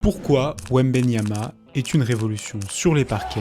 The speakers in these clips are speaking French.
Pourquoi Wembanyama est une révolution sur les parquets,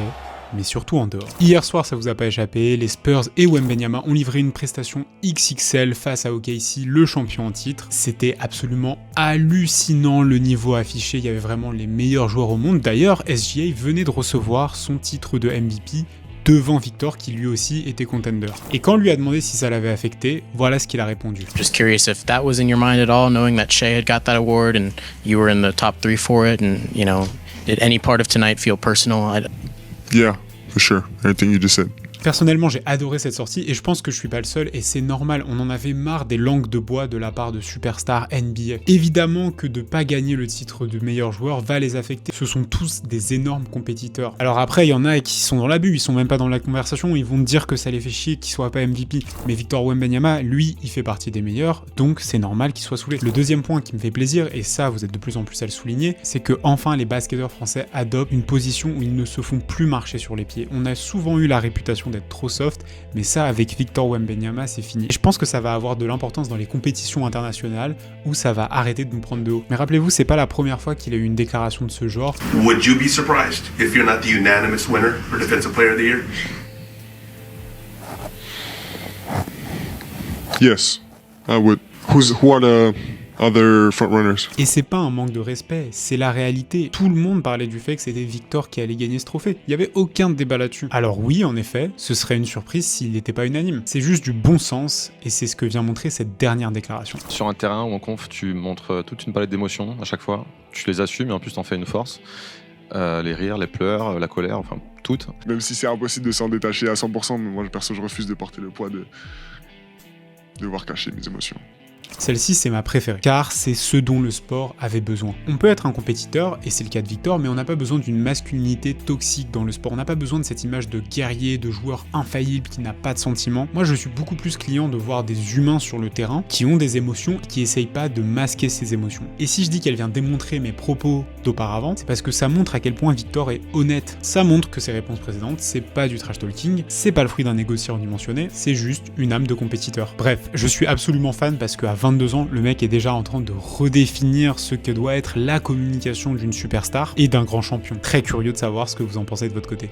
mais surtout en dehors. Hier soir, ça vous a pas échappé, les Spurs et Wembanyama ont livré une prestation XXL face à OKC, le champion en titre. C'était absolument hallucinant le niveau affiché, il y avait vraiment les meilleurs joueurs au monde. D'ailleurs, SGA venait de recevoir son titre de MVP devant Victor qui lui aussi était contender. Et quand on lui a demandé si ça l'avait affecté, voilà ce qu'il a répondu. Just curious if that was in your mind at all, knowing that Shea had got that award and you were in the top 3 for it, and you know, did any part of tonight feel personal? Yeah, for sure. Everything you just said. Personnellement, j'ai adoré cette sortie et je pense que je suis pas le seul et c'est normal, on en avait marre des langues de bois de la part de superstars NBA. Évidemment que de pas gagner le titre de meilleur joueur va les affecter, ce sont tous des énormes compétiteurs. Alors après, il y en a qui sont dans l'abus, ils sont même pas dans la conversation, ils vont te dire que ça les fait chier qu'ils soient pas MVP. Mais Victor Wembanyama, lui, il fait partie des meilleurs, donc c'est normal qu'il soit saoulé. Le deuxième point qui me fait plaisir, et ça vous êtes de plus en plus à le souligner, c'est que enfin les basketteurs français adoptent une position où ils ne se font plus marcher sur les pieds. On a souvent eu la réputation d'être trop soft, mais ça avec Victor Wembanyama c'est fini. Et je pense que ça va avoir de l'importance dans les compétitions internationales où ça va arrêter de nous prendre de haut. Mais rappelez-vous, c'est pas la première fois qu'il a eu une déclaration de ce genre. Would you be surprised if you're not the unanimous winner for Defensive Player of the Year? Yes, I would. Who are the other frontrunners? Et c'est pas un manque de respect, c'est la réalité. Tout le monde parlait du fait que c'était Victor qui allait gagner ce trophée. Il y avait aucun débat là-dessus. Alors oui, en effet, ce serait une surprise s'il n'était pas unanime. C'est juste du bon sens et c'est ce que vient montrer cette dernière déclaration. Sur un terrain ou en conf, tu montres toute une palette d'émotions à chaque fois. Tu les assumes et en plus t'en fais une force. Les rires, les pleurs, la colère, enfin toutes. Même si c'est impossible de s'en détacher à 100%, mais moi perso je refuse de porter le poids de devoir cacher mes émotions. Celle-ci, c'est ma préférée, car c'est ce dont le sport avait besoin. On peut être un compétiteur, et c'est le cas de Victor, mais on n'a pas besoin d'une masculinité toxique dans le sport. On n'a pas besoin de cette image de guerrier, de joueur infaillible qui n'a pas de sentiments. Moi, je suis beaucoup plus client de voir des humains sur le terrain qui ont des émotions et qui essayent pas de masquer ces émotions. Et si je dis qu'elle vient démontrer mes propos d'auparavant, c'est parce que ça montre à quel point Victor est honnête. Ça montre que ses réponses précédentes, c'est pas du trash talking, c'est pas le fruit d'un égo surdimensionné, c'est juste une âme de compétiteur. Bref, je suis absolument fan parce qu'à 22 ans, le mec est déjà en train de redéfinir ce que doit être la communication d'une superstar et d'un grand champion. Très curieux de savoir ce que vous en pensez de votre côté.